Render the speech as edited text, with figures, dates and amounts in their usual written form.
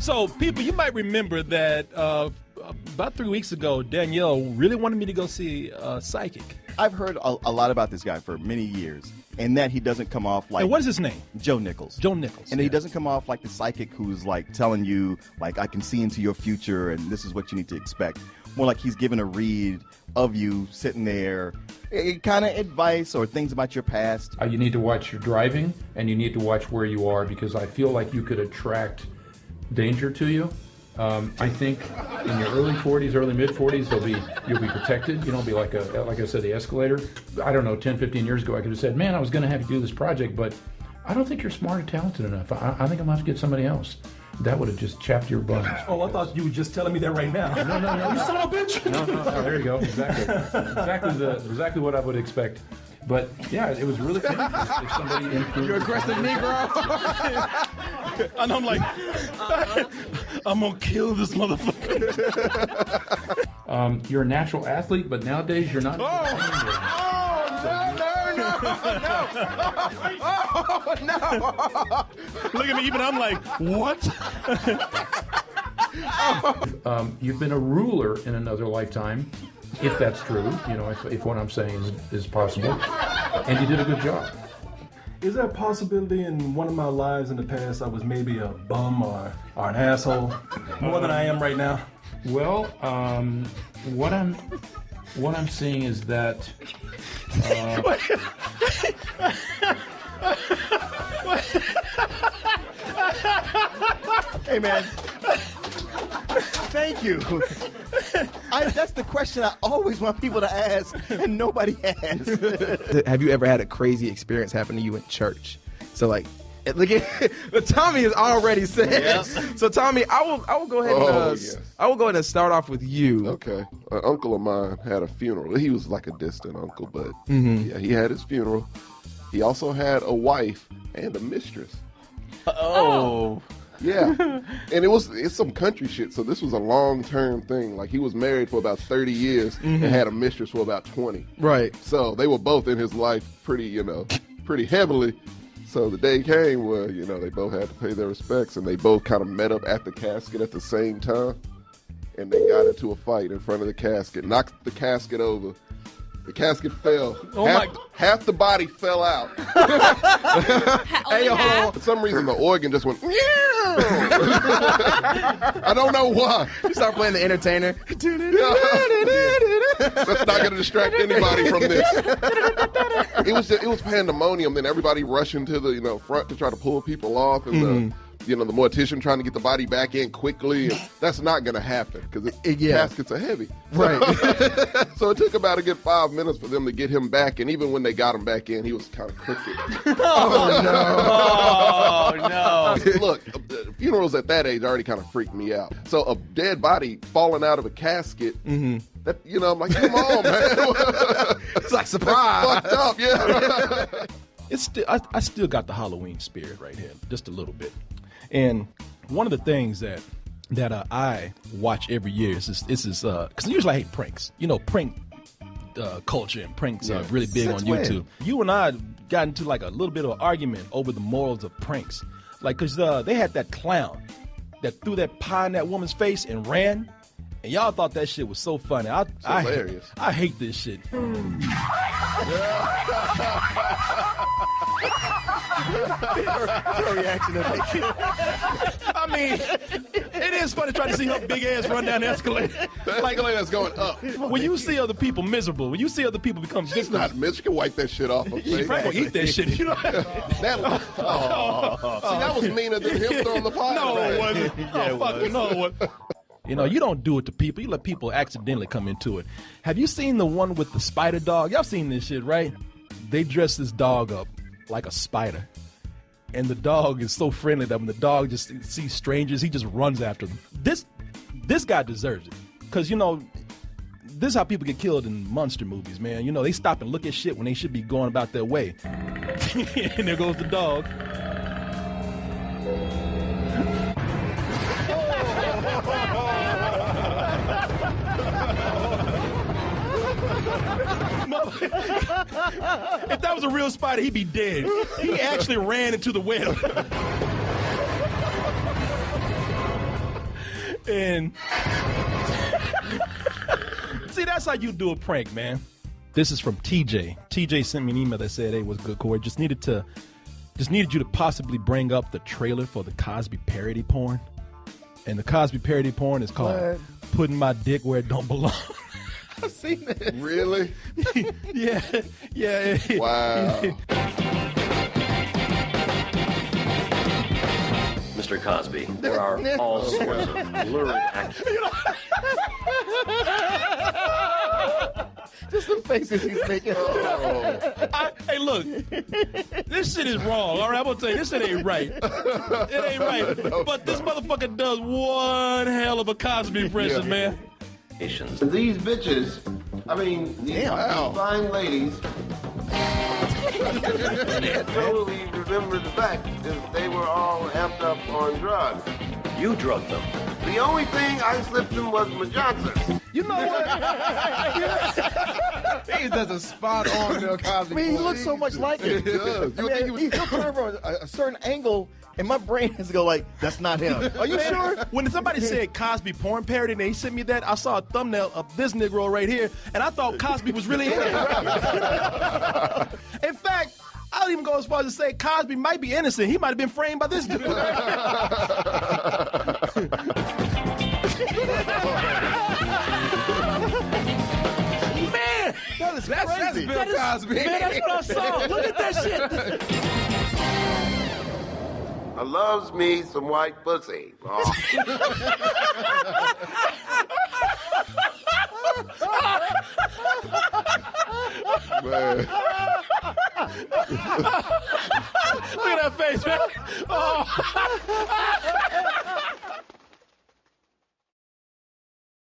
So, people, you might remember that about 3 weeks ago, Danielle really wanted me to go see a psychic. I've heard a lot about this guy for many years, and that he doesn't come off like... And what is his name? Joe Nichols. Joe Nichols. And he doesn't come off like the psychic who's like telling you, like, I can see into your future and this is what you need to expect. More like he's giving a read of you sitting there, kind of advice or things about your past. You need to watch your driving, and you need to watch where you are, because I feel like you could attract danger to you. I think in your early 40s, early mid 40s, you'll be protected. You don't be like I said, the escalator. I don't know, 10, 15 years ago, I could have said, man, I was going to have you do this project, but I don't think you're smart or talented enough. I think I'm going to have to get somebody else. That would have just chapped your buns. Oh, I thought you were just telling me that right now. No. You son of a bitch. No, there you go. Exactly what I would expect. But yeah, it was really painful if somebody improved. You're aggressive Negro. And I'm like, I'm gonna kill this motherfucker. You're a natural athlete, but nowadays you're not. No. Look at me, even I'm like, what? You've been a ruler in another lifetime, if that's true, if what I'm saying is possible, and you did a good job. Is there a possibility in one of my lives in the past I was maybe a bum or an asshole more than I am right now? Well, what I'm seeing is that. Hey, man. Thank you. That's the question I always want people to ask, and nobody has. Have you ever had a crazy experience happen to you in church? So, like, look at Tommy is already said. Yep. So, Tommy, I will go ahead and I will go ahead and start off with you. Okay. An uncle of mine had a funeral. He was like a distant uncle, but yeah, he had his funeral. He also had a wife and a mistress. Oh. Yeah. And it's some country shit, so this was a long-term thing. Like, he was married for about 30 years and had a mistress for about 20. Right. So they were both in his life pretty heavily. So the day came where, they both had to pay their respects, and they both kind of met up at the casket at the same time, and they got into a fight in front of the casket, knocked the casket over. The casket fell. Half the body fell out. For some reason, the organ just went, I don't know why. You start playing the entertainer. That's not going to distract anybody from this. It was pandemonium. Then everybody rushing to the front to try to pull people off, and the mortician trying to get the body back in quickly. And that's not going to happen because caskets are heavy. Right. So it took about a good 5 minutes for them to get him back. And even when they got him back in, he was kind of crooked. Oh, no. Look, funerals at that age already kind of freaked me out. So a dead body falling out of a casket, that, I'm like, come on, man. It's like surprise. Fucked up, yeah. I still got the Halloween spirit right here, just a little bit. And one of the things that I watch every year is because usually I hate pranks. Prank culture and pranks are really big on YouTube. You and I got into like a little bit of an argument over the morals of pranks. Like, because they had that clown that threw that pie in that woman's face and ran. And y'all thought that shit was so funny. Hilarious. I hate this shit. Your reaction of it. I mean, it is funny trying to see her big ass run down the escalator. The escalator's going up. When you see other people miserable, when you see other people become She's victims, not miserable. She can wipe that shit off. she's probably gonna eat that shit. See, that was meaner than him throwing the pie. No, it wasn't. No, it wasn't. You don't do it to people. You let people accidentally come into it. Have you seen the one with the spider dog? Y'all seen this shit, right? They dress this dog up like a spider. And the dog is so friendly that when the dog just sees strangers, he just runs after them. This guy deserves it. Because, this is how people get killed in monster movies, man. They stop and look at shit when they should be going about their way. And there goes the dog. If that was a real spider, he'd be dead. He actually ran into the web. And see, that's how you do a prank, man. This is from TJ. TJ sent me an email that said, "Hey, what's good, Corey? Just needed you to possibly bring up the trailer for the Cosby parody porn." And the Cosby parody porn is called "Putting My Dick Where It Don't Belong." I've seen this. Really? yeah. Wow. Mr. Cosby, there are all sorts of lurid actors. Just the faces he's making. Hey, look, this shit is wrong. All right, I'm gonna tell you, this shit ain't right. It ain't right. But this motherfucker does one hell of a Cosby impression, man. These bitches, I mean, these fine ladies, totally remember the fact that they were all amped up on drugs. You drugged them. The only thing I slipped them was my Johnson. You know what? He does a spot on Bill Cosby. I mean, he looks so much like him. He does. You would think he was- He'll turn from a certain angle, and my brain has to go like, "That's not him." Are you sure? When somebody said Cosby porn parody and they sent me that, I saw a thumbnail of this Negro right here, and I thought Cosby was really in it. In fact, I don't even go as far as to say Cosby might be innocent. He might have been framed by this dude. Man, That's crazy. Bill Cosby. Man, that's what I saw. Look at that shit. I loves me some white pussy. Oh. Man. Look at that face, man. Oh.